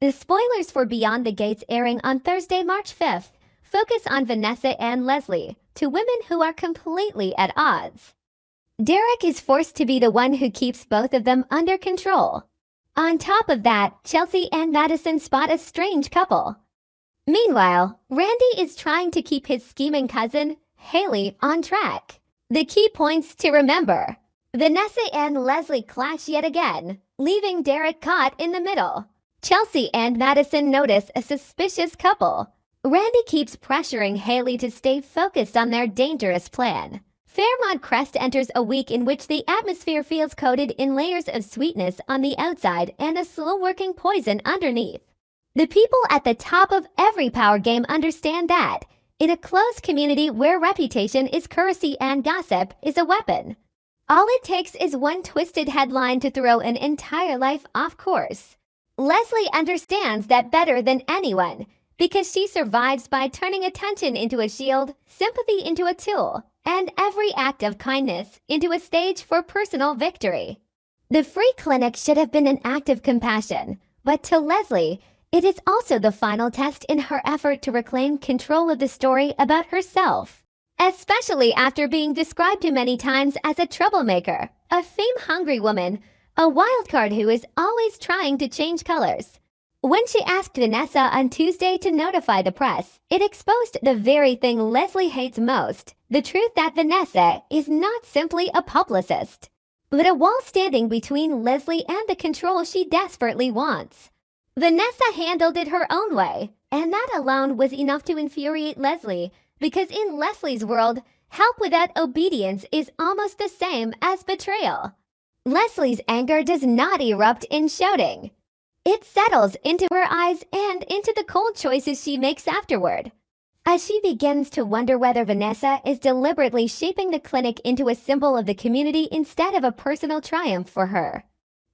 The spoilers for Beyond the Gates airing on Thursday, March 5th, focus on Vanessa and Leslie, two women who are completely at odds. Derek is forced to be the one who keeps both of them under control. On top of that, Chelsea and Madison spot a strange couple. Meanwhile, Randy is trying to keep his scheming cousin, Haley, on track. The key points to remember: Vanessa and Leslie clash yet again, leaving Derek caught in the middle. Chelsea and Madison notice a suspicious couple. Randy keeps pressuring Haley to stay focused on their dangerous plan. Fairmont Crest enters a week in which the atmosphere feels coated in layers of sweetness on the outside and a slow-working poison underneath. The people at the top of every power game understand that, in a closed community where reputation is currency and gossip is a weapon, all it takes is one twisted headline to throw an entire life off course. Leslie understands that better than anyone, because she survives by turning attention into a shield, sympathy into a tool, and every act of kindness into a stage for personal victory. The free clinic should have been an act of compassion, but to Leslie, it is also the final test in her effort to reclaim control of the story about herself. Especially after being described many times as a troublemaker, a fame-hungry woman, a wildcard who is always trying to change colors. When she asked Vanessa on Tuesday to notify the press, it exposed the very thing Leslie hates most, the truth that Vanessa is not simply a publicist, but a wall standing between Leslie and the control she desperately wants. Vanessa handled it her own way, and that alone was enough to infuriate Leslie, because in Leslie's world, help without obedience is almost the same as betrayal. Leslie's anger does not erupt in shouting. It settles into her eyes and into the cold choices she makes afterward. As she begins to wonder whether Vanessa is deliberately shaping the clinic into a symbol of the community instead of a personal triumph for her.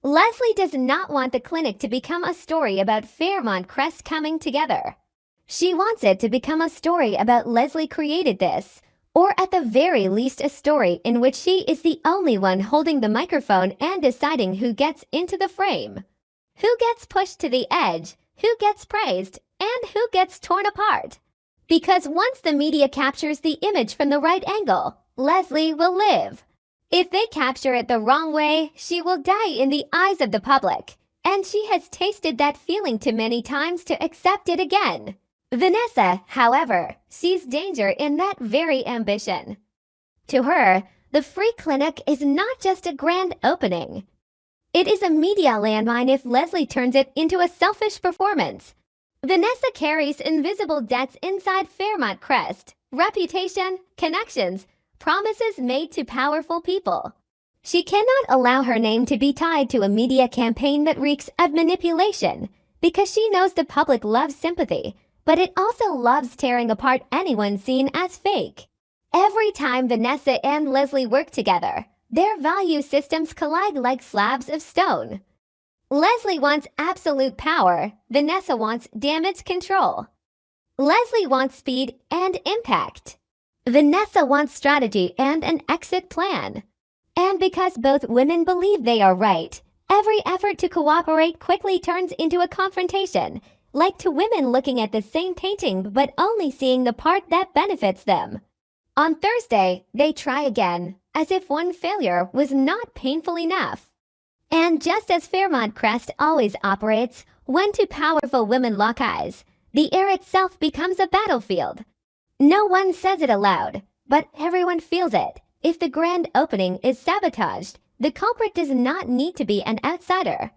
Leslie does not want the clinic to become a story about Fairmont Crest coming together. She wants it to become a story about Leslie created this, or at the very least a story in which she is the only one holding the microphone and deciding who gets into the frame, who gets pushed to the edge, who gets praised, and who gets torn apart. Because once the media captures the image from the right angle, Leslie will live. If they capture it the wrong way, she will die in the eyes of the public, and she has tasted that feeling too many times to accept it again. Vanessa, however, sees danger in that very ambition. To her, the free clinic is not just a grand opening. It is a media landmine if Leslie turns it into a selfish performance. Vanessa carries invisible debts inside Fairmont Crest: reputation, connections, promises made to powerful people. She cannot allow her name to be tied to a media campaign that reeks of manipulation, because she knows the public loves sympathy, but it also loves tearing apart anyone seen as fake. Every time Vanessa and Leslie work together, their value systems collide like slabs of stone. Leslie wants absolute power, Vanessa wants damage control. Leslie wants speed and impact. Vanessa wants strategy and an exit plan. And because both women believe they are right, every effort to cooperate quickly turns into a confrontation, like two women looking at the same painting but only seeing the part that benefits them. On Thursday, they try again, as if one failure was not painful enough. And just as Fairmont Crest always operates, when two powerful women lock eyes, the air itself becomes a battlefield. No one says it aloud, but everyone feels it. If the grand opening is sabotaged, the culprit does not need to be an outsider.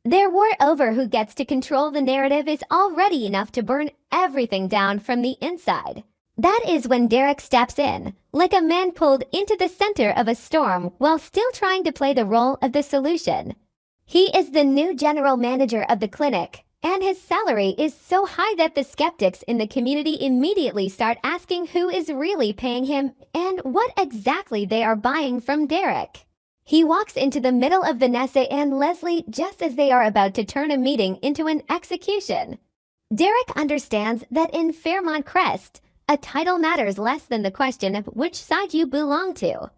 Their war over who gets to control the narrative is already enough to burn everything down from the inside. That is when Derek steps in, like a man pulled into the center of a storm while still trying to play the role of the solution. He is the new general manager of the clinic, and his salary is so high that the skeptics in the community immediately start asking who is really paying him and what exactly they are buying from Derek. He walks into the middle of Vanessa and Leslie just as they are about to turn a meeting into an execution. Derek understands that in Fairmont Crest, a title matters less than the question of which side you belong to.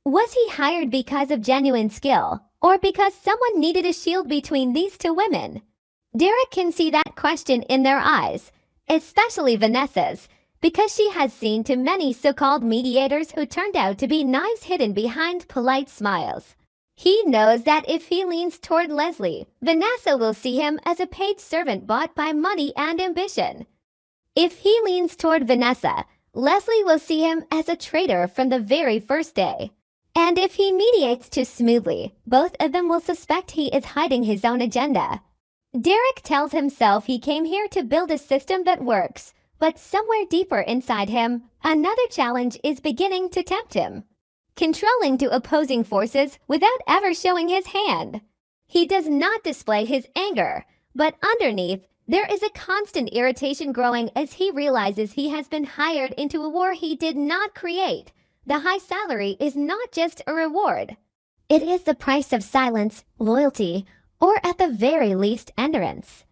Was he hired because of genuine skill, or because someone needed a shield between these two women? Derek can see that question in their eyes, especially Vanessa's, because she has seen too many so-called mediators who turned out to be knives hidden behind polite smiles. He knows that if he leans toward Leslie, Vanessa will see him as a paid servant bought by money and ambition. If he leans toward Vanessa, Leslie will see him as a traitor from the very first day. And if he mediates too smoothly, both of them will suspect he is hiding his own agenda. Derek tells himself he came here to build a system that works, but somewhere deeper inside him, another challenge is beginning to tempt him. Controlling two opposing forces without ever showing his hand. He does not display his anger, but underneath, there is a constant irritation growing as he realizes he has been hired into a war he did not create. The high salary is not just a reward. It is the price of silence, loyalty, or at the very least, endurance.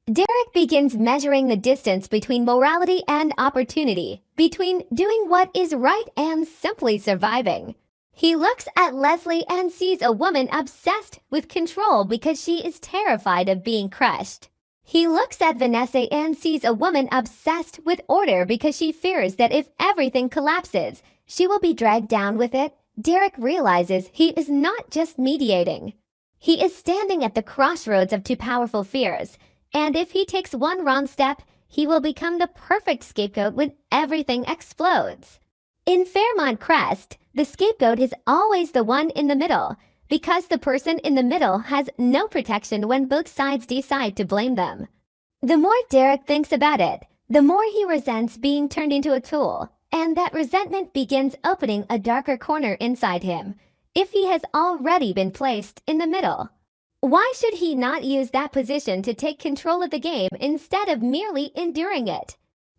Derek begins measuring the distance between morality and opportunity, between doing what is right and simply surviving. He looks at Leslie and sees a woman obsessed with control because she is terrified of being crushed. He looks at Vanessa and sees a woman obsessed with order because she fears that if everything collapses, she will be dragged down with it. Derek realizes he is not just mediating. He is standing at the crossroads of two powerful fears, and if he takes one wrong step, he will become the perfect scapegoat when everything explodes. In Fairmont Crest, the scapegoat is always the one in the middle, because the person in the middle has no protection when both sides decide to blame them. The more Derek thinks about it, the more he resents being turned into a tool, and that resentment begins opening a darker corner inside him, if he has already been placed in the middle. Why should he not use that position to take control of the game instead of merely enduring it?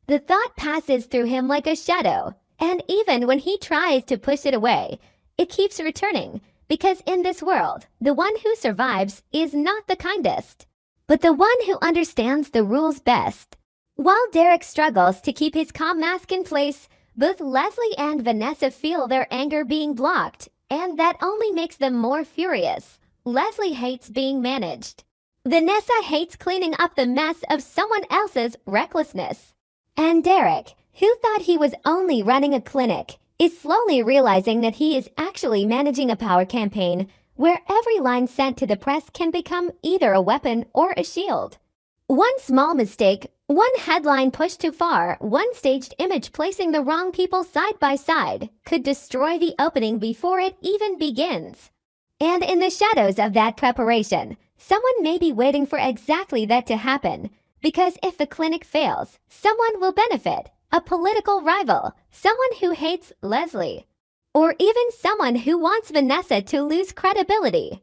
The thought passes through him like a shadow, and even when he tries to push it away, it keeps returning, because in this world, the one who survives is not the kindest, but the one who understands the rules best. While Derek struggles to keep his calm mask in place, both Leslie and Vanessa feel their anger being blocked, and that only makes them more furious. Leslie hates being managed. Vanessa hates cleaning up the mess of someone else's recklessness. And Derek, who thought he was only running a clinic, is slowly realizing that he is actually managing a power campaign where every line sent to the press can become either a weapon or a shield. One small mistake, one headline pushed too far, one staged image placing the wrong people side by side could destroy the opening before it even begins. And in the shadows of that preparation, someone may be waiting for exactly that to happen, because if the clinic fails, someone will benefit, a political rival, someone who hates Leslie, or even someone who wants Vanessa to lose credibility.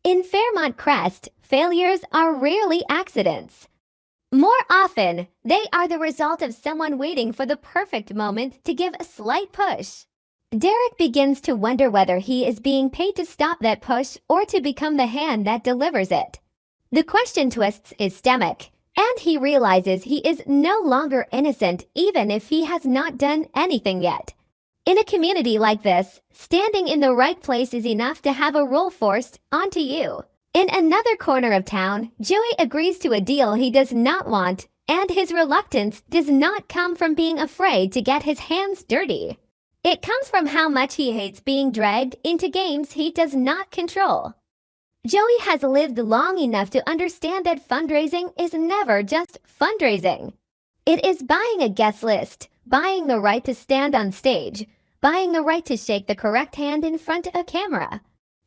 In Fairmont Crest, failures are rarely accidents. More often, they are the result of someone waiting for the perfect moment to give a slight push. Derek begins to wonder whether he is being paid to stop that push or to become the hand that delivers it. The question twists his stomach, and he realizes he is no longer innocent even if he has not done anything yet. In a community like this, standing in the right place is enough to have a role forced onto you. In another corner of town, Joey agrees to a deal he does not want, and his reluctance does not come from being afraid to get his hands dirty. It comes from how much he hates being dragged into games he does not control. Joey has lived long enough to understand that fundraising is never just fundraising. It is buying a guest list, buying the right to stand on stage, buying the right to shake the correct hand in front of a camera.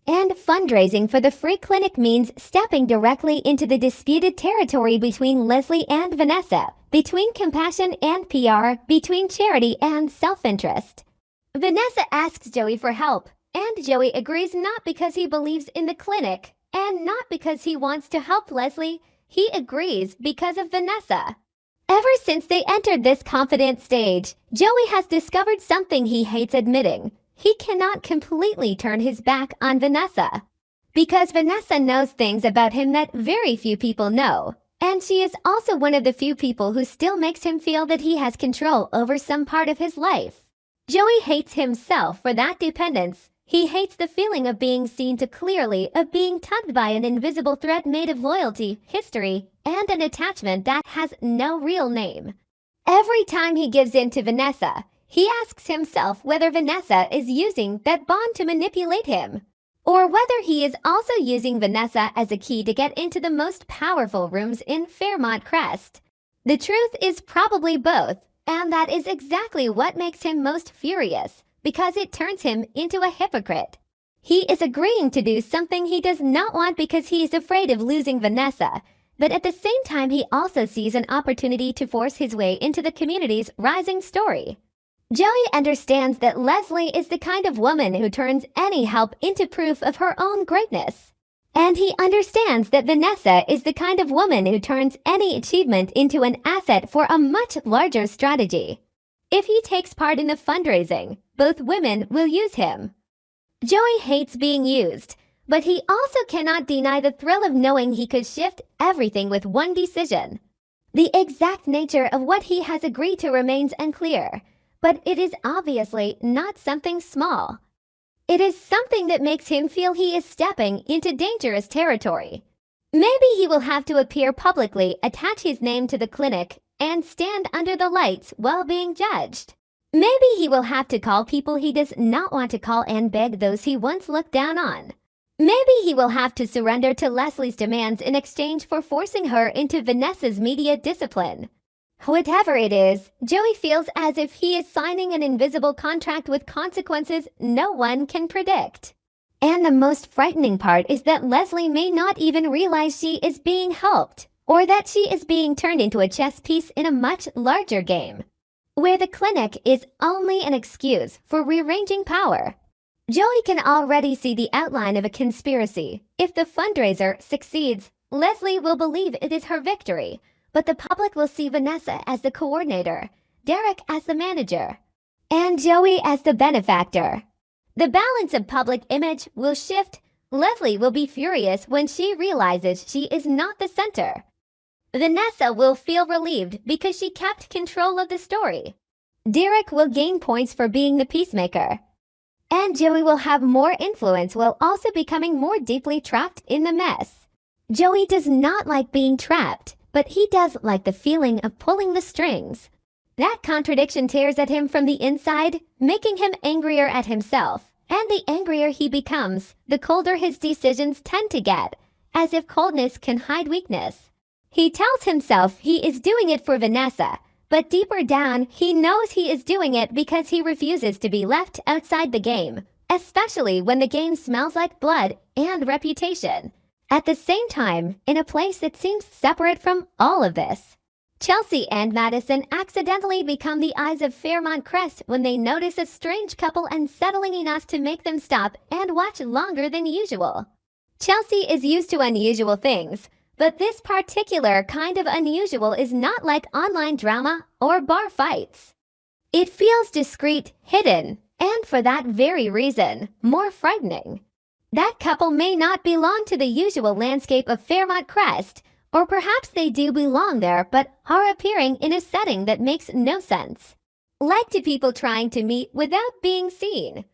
And fundraising for the free clinic means stepping directly into the disputed territory between Leslie and Vanessa, between compassion and PR, between charity and self-interest. Vanessa asks Joey for help, and Joey agrees not because he believes in the clinic, and not because he wants to help Leslie. He agrees because of Vanessa. Ever since they entered this confident stage, Joey has discovered something he hates admitting. He cannot completely turn his back on Vanessa. Because Vanessa knows things about him that very few people know, and she is also one of the few people who still makes him feel that he has control over some part of his life. Joey hates himself for that dependence. He hates the feeling of being seen too clearly, of being tugged by an invisible thread made of loyalty, history, and an attachment that has no real name. Every time he gives in to Vanessa, he asks himself whether Vanessa is using that bond to manipulate him, or whether he is also using Vanessa as a key to get into the most powerful rooms in Fairmont Crest. The truth is probably both, and that is exactly what makes him most furious, because it turns him into a hypocrite. He is agreeing to do something he does not want because he is afraid of losing Vanessa, but at the same time he also sees an opportunity to force his way into the community's rising story. Joey understands that Leslie is the kind of woman who turns any help into proof of her own greatness. And he understands that Vanessa is the kind of woman who turns any achievement into an asset for a much larger strategy. If he takes part in the fundraising, both women will use him. Joey hates being used, but he also cannot deny the thrill of knowing he could shift everything with one decision. The exact nature of what he has agreed to remains unclear, but it is obviously not something small. It is something that makes him feel he is stepping into dangerous territory. Maybe he will have to appear publicly, attach his name to the clinic, and stand under the lights while being judged. Maybe he will have to call people he does not want to call and beg those he once looked down on. Maybe he will have to surrender to Leslie's demands in exchange for forcing her into Vanessa's media discipline. Whatever it is, Joey feels as if he is signing an invisible contract with consequences no one can predict. And the most frightening part is that Leslie may not even realize she is being helped, or that she is being turned into a chess piece in a much larger game, where the clinic is only an excuse for rearranging power. Joey can already see the outline of a conspiracy. If the fundraiser succeeds, Leslie will believe it is her victory, but the public will see Vanessa as the coordinator, Derek as the manager, and Joey as the benefactor. The balance of public image will shift. Leslie will be furious when she realizes she is not the center. Vanessa will feel relieved because she kept control of the story. Derek will gain points for being the peacemaker. And Joey will have more influence while also becoming more deeply trapped in the mess. Joey does not like being trapped, but he does like the feeling of pulling the strings. That contradiction tears at him from the inside, making him angrier at himself. And the angrier he becomes, the colder his decisions tend to get, as if coldness can hide weakness. He tells himself he is doing it for Vanessa, but deeper down he knows he is doing it because he refuses to be left outside the game, especially when the game smells like blood and reputation. At the same time, in a place that seems separate from all of this, Chelsea and Madison accidentally become the eyes of Fairmont Crest when they notice a strange couple unsettling enough to make them stop and watch longer than usual. Chelsea is used to unusual things, but this particular kind of unusual is not like online drama or bar fights. It feels discreet, hidden, and for that very reason, more frightening. That couple may not belong to the usual landscape of Fairmont Crest, or perhaps they do belong there but are appearing in a setting that makes no sense. Like two people trying to meet without being seen.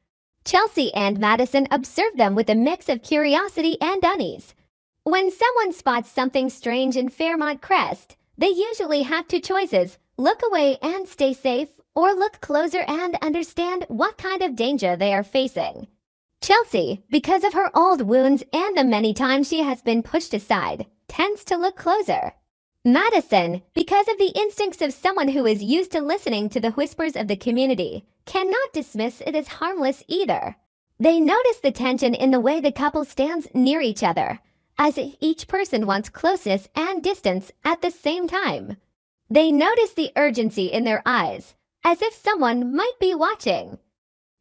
Chelsea and Madison observe them with a mix of curiosity and unease. When someone spots something strange in Fairmont Crest, they usually have two choices: look away and stay safe, or look closer and understand what kind of danger they are facing. Chelsea, because of her old wounds and the many times she has been pushed aside, tends to look closer. Madison, because of the instincts of someone who is used to listening to the whispers of the community, cannot dismiss it as harmless either. They notice the tension in the way the couple stands near each other, as if each person wants closeness and distance at the same time. They notice the urgency in their eyes, as if someone might be watching.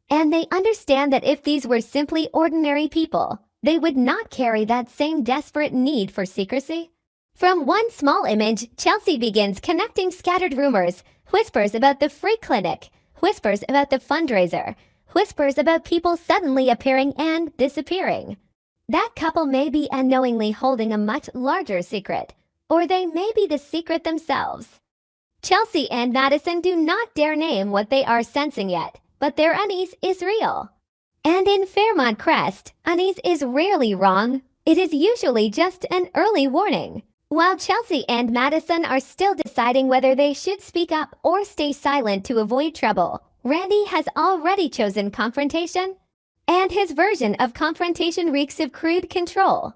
And they understand that if these were simply ordinary people, they would not carry that same desperate need for secrecy. From one small image, Chelsea begins connecting scattered rumors, whispers about the free clinic, whispers about the fundraiser, whispers about people suddenly appearing and disappearing. That couple may be unknowingly holding a much larger secret, or they may be the secret themselves. Chelsea and Madison do not dare name what they are sensing yet, but their unease is real. And in Fairmont Crest, unease is rarely wrong. It is usually just an early warning. While Chelsea and Madison are still deciding whether they should speak up or stay silent to avoid trouble, Randy has already chosen confrontation. And his version of confrontation reeks of crude control.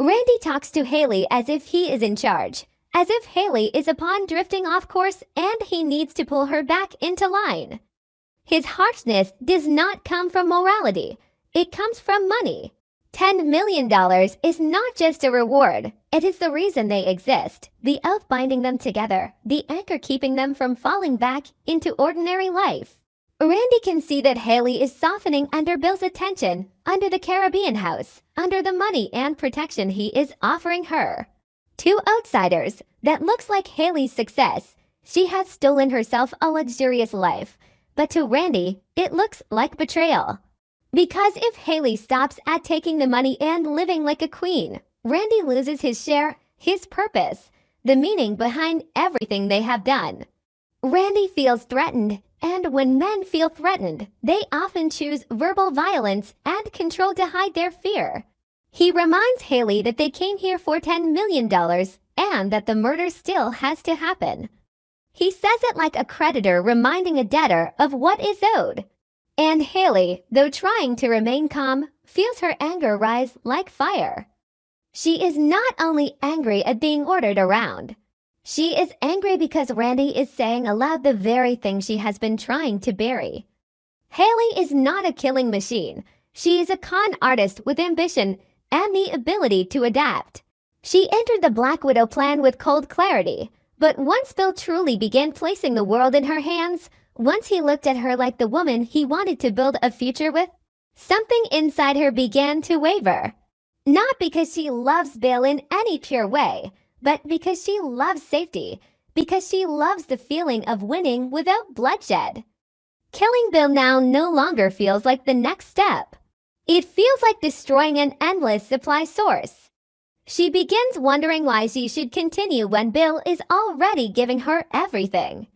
Randy talks to Haley as if he is in charge, as if Haley is a pawn drifting off course and he needs to pull her back into line. His harshness does not come from morality, it comes from money. $10 million is not just a reward, it is the reason they exist, the oath binding them together, the anchor keeping them from falling back into ordinary life. Randy can see that Haley is softening under Bill's attention, under the Caribbean house, under the money and protection he is offering her. To outsiders, that looks like Haley's success. She has stolen herself a luxurious life. But to Randy, it looks like betrayal. Because if Haley stops at taking the money and living like a queen, Randy loses his share, his purpose, the meaning behind everything they have done. Randy feels threatened. And when men feel threatened, they often choose verbal violence and control to hide their fear. He reminds Haley that they came here for $10 million and that the murder still has to happen. He says it like a creditor reminding a debtor of what is owed. And Haley, though trying to remain calm, feels her anger rise like fire. She is not only angry at being ordered around. She is angry because Randy is saying aloud the very thing she has been trying to bury. Haley is not a killing machine. She is a con artist with ambition and the ability to adapt. She entered the Black Widow plan with cold clarity, but once Bill truly began placing the world in her hands, once he looked at her like the woman he wanted to build a future with, something inside her began to waver. Not because she loves Bill in any pure way, but because she loves safety, because she loves the feeling of winning without bloodshed. Killing Bill now no longer feels like the next step. It feels like destroying an endless supply source. She begins wondering why she should continue when Bill is already giving her everything.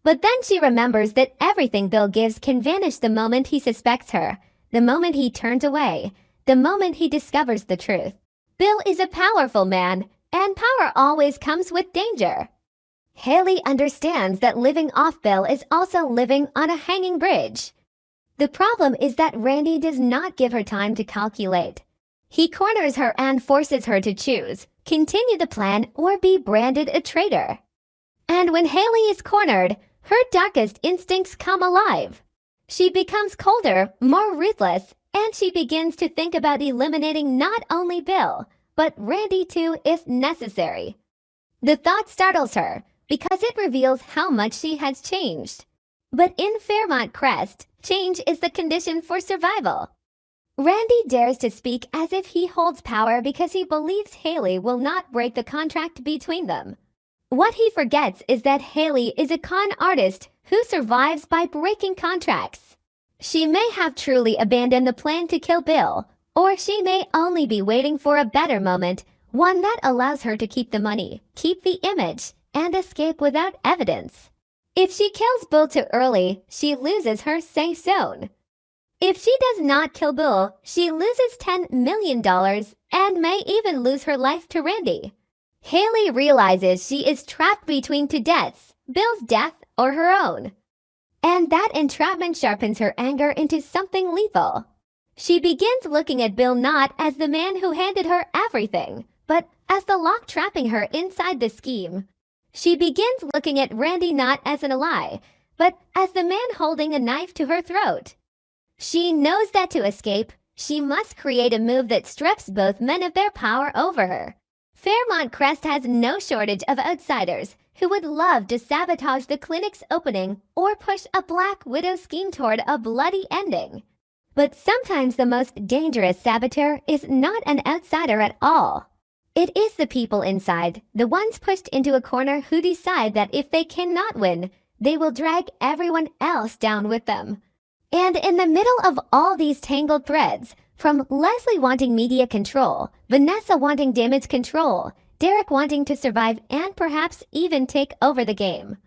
But then she remembers that everything Bill gives can vanish the moment he suspects her, the moment he turns away, the moment he discovers the truth. Bill is a powerful man, and power always comes with danger. Haley understands that living off Bill is also living on a hanging bridge. The problem is that Randy does not give her time to calculate. He corners her and forces her to choose, continue the plan or be branded a traitor. And when Haley is cornered, her darkest instincts come alive. She becomes colder, more ruthless, and she begins to think about eliminating not only Bill, but Randy too if necessary. The thought startles her because it reveals how much she has changed. But in Fairmont Crest, change is the condition for survival. Randy dares to speak as if he holds power because he believes Haley will not break the contract between them. What he forgets is that Haley is a con artist who survives by breaking contracts. She may have truly abandoned the plan to kill Bill, or she may only be waiting for a better moment, one that allows her to keep the money, keep the image, and escape without evidence. If she kills Bill too early, she loses her safe zone. If she does not kill Bill, she loses $10 million and may even lose her life to Randy. Haley realizes she is trapped between two deaths, Bill's death or her own. And that entrapment sharpens her anger into something lethal. She begins looking at Bill not as the man who handed her everything, but as the lock trapping her inside the scheme. She begins looking at Randy not as an ally, but as the man holding a knife to her throat. She knows that to escape, she must create a move that strips both men of their power over her. Fairmont Crest has no shortage of outsiders who would love to sabotage the clinic's opening or push a Black Widow scheme toward a bloody ending. But sometimes the most dangerous saboteur is not an outsider at all. It is the people inside, the ones pushed into a corner who decide that if they cannot win, they will drag everyone else down with them. And in the middle of all these tangled threads, from Leslie wanting media control, Vanessa wanting damage control, Derek wanting to survive and perhaps even take over the game,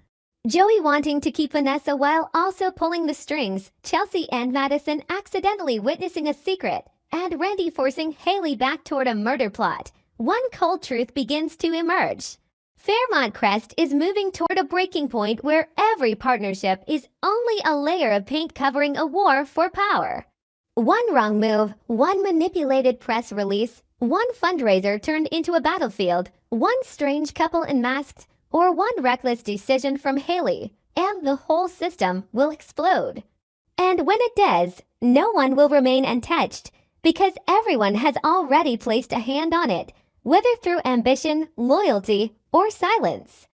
Joey wanting to keep Vanessa while also pulling the strings, Chelsea and Madison accidentally witnessing a secret, and Randy forcing Haley back toward a murder plot. One cold truth begins to emerge. Fairmont Crest is moving toward a breaking point where every partnership is only a layer of paint covering a war for power. One wrong move, one manipulated press release, one fundraiser turned into a battlefield, one strange couple unmasked, or one reckless decision from Haley, and the whole system will explode. And when it does, no one will remain untouched, because everyone has already placed a hand on it, whether through ambition, loyalty, or silence.